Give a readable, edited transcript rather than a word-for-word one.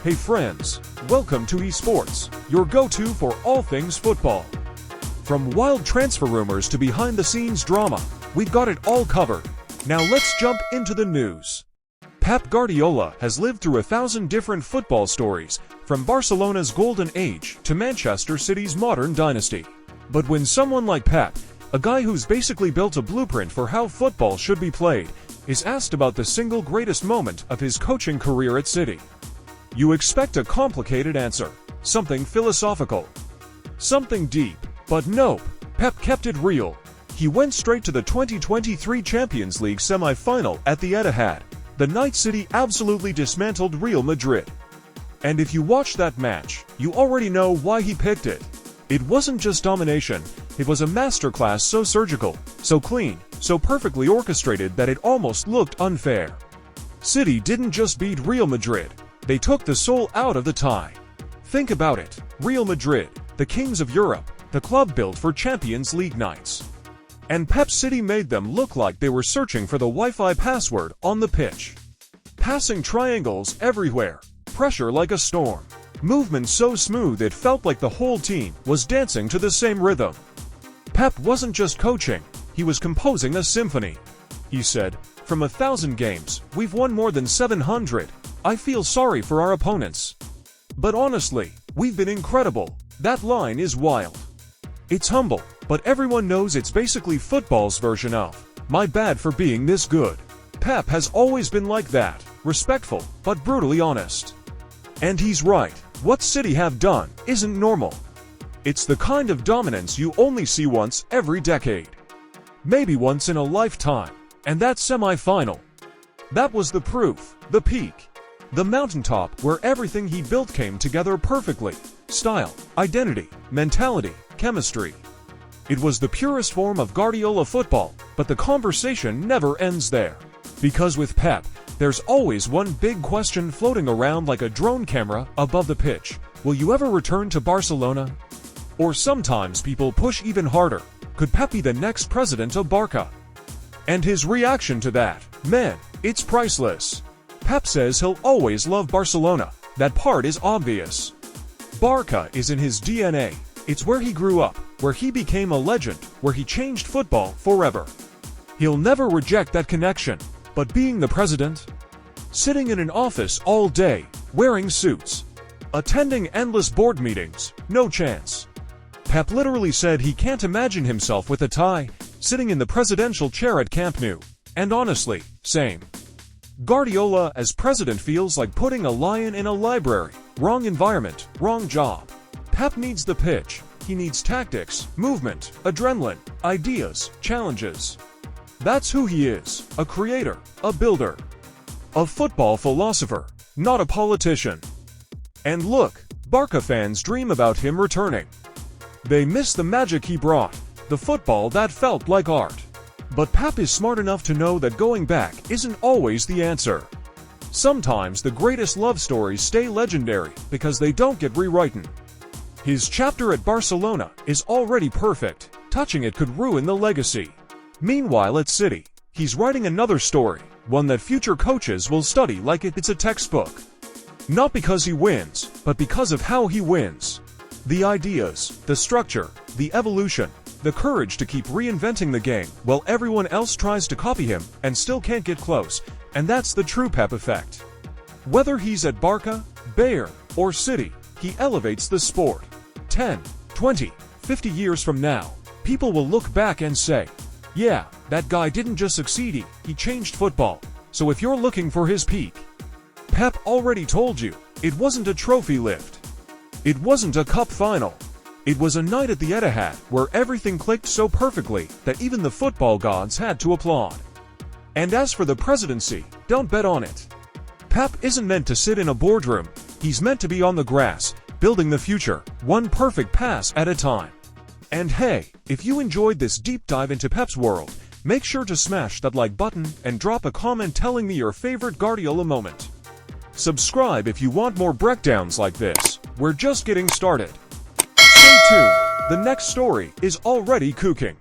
Hey friends, welcome to eSports, your go-to for all things football. From wild transfer rumors to behind-the-scenes drama, we've got it all covered. Now let's jump into the news. Pep Guardiola has lived through 1,000 different football stories, from Barcelona's golden age to Manchester City's modern dynasty. But when someone like Pep, a guy who's basically built a blueprint for how football should be played, is asked about the single greatest moment of his coaching career at City, you expect a complicated answer, something philosophical, something deep. But nope, Pep kept it real. He went straight to the 2023 Champions League semi-final at the Etihad, the night City absolutely dismantled Real Madrid. And if you watched that match, you already know why he picked it. It wasn't just domination, it was a masterclass so surgical, so clean, so perfectly orchestrated that it almost looked unfair. City didn't just beat Real Madrid, they took the soul out of the tie. Think about it, Real Madrid, the kings of Europe, the club built for Champions League nights. And Pep City made them look like they were searching for the Wi-Fi password on the pitch. Passing triangles everywhere, pressure like a storm, movement so smooth it felt like the whole team was dancing to the same rhythm. Pep wasn't just coaching, he was composing a symphony. He said, "From 1,000 games, we've won more than 700. I feel sorry for our opponents. But honestly, we've been incredible." That line is wild. It's humble, but everyone knows it's basically football's version of, "My bad for being this good." Pep has always been like that, respectful, but brutally honest. And he's right, what City have done isn't normal. It's the kind of dominance you only see once every decade. Maybe once in a lifetime, and that semi-final. That was the proof, the peak. The mountaintop where everything he built came together perfectly. Style, identity, mentality, chemistry. It was the purest form of Guardiola football, but the conversation never ends there. Because with Pep, there's always one big question floating around like a drone camera above the pitch. Will you ever return to Barcelona? Or sometimes people push even harder. Could Pep be the next president of Barça? And his reaction to that, man, it's priceless. Pep says he'll always love Barcelona. That part is obvious. Barça is in his DNA. It's where he grew up, where he became a legend, where he changed football forever. He'll never reject that connection. But being the president? Sitting in an office all day, wearing suits, attending endless board meetings, no chance. Pep literally said he can't imagine himself with a tie, sitting in the presidential chair at Camp Nou. And honestly, same. Guardiola as president feels like putting a lion in a library. Wrong environment, wrong job. Pep needs the pitch. He needs tactics, movement, adrenaline, ideas, challenges. That's who he is, a creator, a builder, a football philosopher, not a politician. And look, Barça fans dream about him returning. They miss the magic he brought, the football that felt like art. But Pep is smart enough to know that going back isn't always the answer. Sometimes the greatest love stories stay legendary because they don't get rewritten. His chapter at Barcelona is already perfect, touching it could ruin the legacy. Meanwhile at City, he's writing another story, one that future coaches will study like it's a textbook. Not because he wins, but because of how he wins. The ideas, the structure, the evolution, the courage to keep reinventing the game while everyone else tries to copy him and still can't get close, and that's the true Pep effect. Whether he's at Barça, Bayern, or City, he elevates the sport. 10, 20, 50 years from now, people will look back and say, yeah, that guy didn't just succeed, he changed football. So if you're looking for his peak, Pep already told you, it wasn't a trophy lift. It wasn't a cup final. It was a night at the Etihad where everything clicked so perfectly that even the football gods had to applaud. And as for the presidency, don't bet on it. Pep isn't meant to sit in a boardroom, he's meant to be on the grass, building the future, one perfect pass at a time. And hey, if you enjoyed this deep dive into Pep's world, make sure to smash that like button and drop a comment telling me your favorite Guardiola moment. Subscribe if you want more breakdowns like this. We're just getting started. Stay tuned, the next story is already cooking.